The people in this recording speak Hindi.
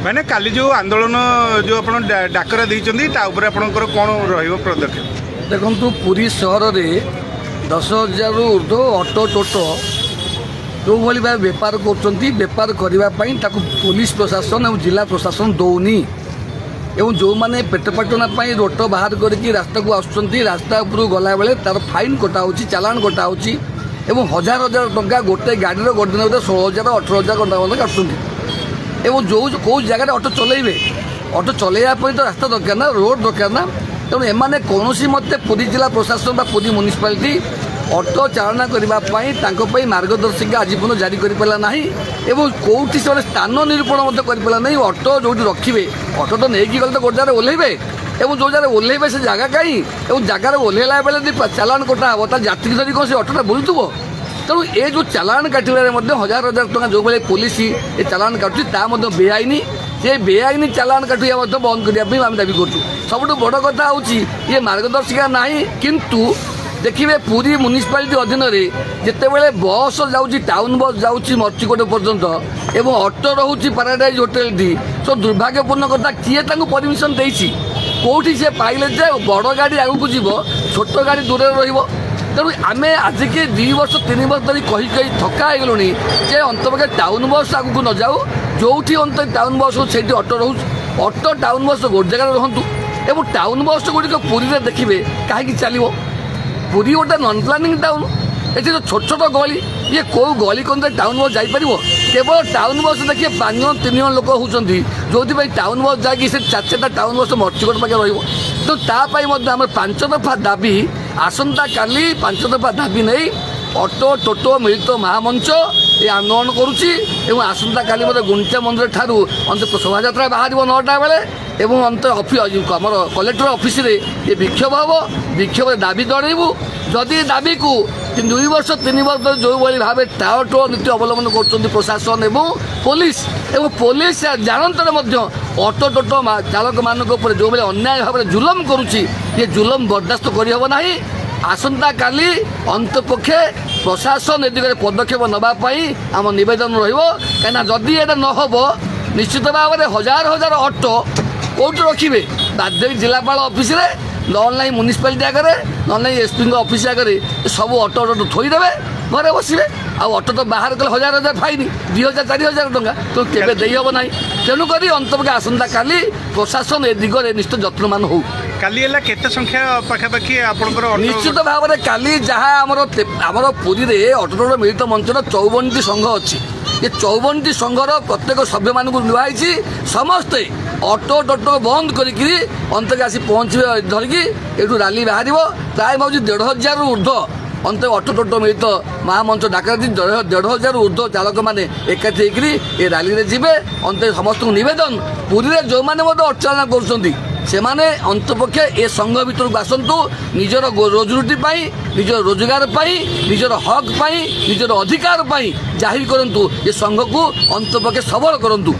मैंने काली जो आंदोलन जो आप डाकरा देते आपंकर कौन रदक्षेप देखु पुरी सहर में 10,000 रु ऊर्ध ऑटो टोटो जो भाई भाव बेपार कर पुलिस प्रशासन और जिला प्रशासन दौनी एवं जो मैंने पेट पाटना रोट बाहर करके रास्ता को आसुँच रास्ता उपर गला बेले तार फाइन कटा हो चालान कटा हो हजार हजार टंका गोटे गाड़ी गोटे दिन 16,000 18,000 टंका काटुँच एवं जो कौ जगह ऑटो चलेबे ऑटो चलैवाई तो रास्ता दरकार ना रोड दरकार ना तेणु एमाने कौन मत पुरी जिला प्रशासन पुरी म्युनिसिपालिटी ऑटो चालना करने मार्गदर्शिका आज पर्यटन जारी करना एवं कौटी से स्थान निरूपण करना ऑटो जो रखिए ऑटो तो नहीं गले तो गोटे जगह ओह्लैबे एवं जो जगह ओह्लैबे से जगह कहीं एवं जगार ओह्लैला बेले चालान कटा हे तो यात्री धरी कौन से ऑटोटा बुलूब तेणु ये जो चालान काटिबारे हजार हजार टंका जो भाई पुलिस ये चालान काटुच्चा बेआईन ये बेआईन चालान काटिया बंद करने आम दाबी करूँ सबुठ बड़ कथा हूँ ये मार्गदर्शिका ना किंतु देखिए पुरी म्युनिसिपालिटी अधीन जितेबाला बस जाऊँगी टाउन बस जाऊँगी मर्चिकोट पर्यंत एवं ऑटो रोचे पाराडाइज होटेल टी सब दुर्भाग्यपूर्ण कथा किए परमिशन देती कौटी से पाइले बड़ गाड़ी आगू जीव छोट गाड़ी दूर रही तेणु आम आज के 2 वर्ष 3 वर्ष धरी कही थका हो गलुनी जे अंतपक्षे टाउन बस आगू न जाऊ जो अंत टाउन बस से ऑटो रोच ऑटो टाउन बस गोटे जगह रुहतु एवं टाउन बस गुड़िक पुरी में देखिए कहीं चलो पुरी गोटे नन प्लानिंग टाउन ये तो छोट छोट गली ये कौ गली कौन टाउन बस जापर केवल टाउन बस देखिए 5 जन 3 जन लोक होती जो टाउन बस जाकि 4-4टा टाउन बस मर्चिकोट पाखे रही तो तापाई आम 5 दफा दाबी आसंता काली 5 दफा दाबी नहीं ऑटो टोटो मिलित महामंच ये आंदोलन करुच्ची आसंता काली मत गुंडीचा मंदिर ठारू अंत शोभा यात्रा बाहर 9टा बेले एवं अंत आम कलेक्टर ऑफिस रे ये विक्षोभ हम विक्षोभ दाबी जड़ेबू जदि दाबी को 2 वर्ष 3 वर्ष जो भाई भाव टाओ नीति अवलम्बन कर प्रशासन एवं पुलिस जानते ऑटो टोटो चालक मान जो भाई अन्याय भाव जुलम करुच्ची ये जुलम बर्दास्त करना आसंता काली अंतपक्षे प्रशासन ए दिगरे पदक्षेप नापी आम नवेदन रही जदि ये न हम निश्चित भाव में हजार हजार ऑटो कौट रखिए बाध्य जिलापाल ऑफिस रे ना म्युनिसिपालिटी आगे ना एसपी ऑफिस आगे सब ऑटो थोईदे घरे बसवे ऑटो तो बाहर कले हजार हजार फाइन 2,000-4,000 टंका तो केवे दे हम ना तेणुक अंतपक्षे आसंता काली प्रशासन ए दिगरे निश्चित जत्नमान हो काली केते संख्या पाखापाखि आपनकर निश्चित भाव में काली जहाँ आमर पुरी में ऑटो मिलित मंचर 54टी संघ अच्छी ये 54टी संघर प्रत्येक सभ्य मान लुहाई समस्ते ऑटो टोटो बंद करी अंत आसी पहुँचे धरिकी ये रैली बाहर प्राय भाई 1,500 रु ऊर्ध अंत ऑटो टोटो मिलित महामंच डाकरा 1,500 रु ऊर्ध चालक मैंने एकाठी होकर रैली में जीवे अंत समस्त नवेदन पुरी में जो मैंने अचालना कर सेमाने अंतपक्षे ए संघ भीतर को आसतु निजर रोजरोटी निजर रोजगार निजर हक निजर अधिकार जाहिर करंतु ये संघ को अंतपक्षे सबल करंतु।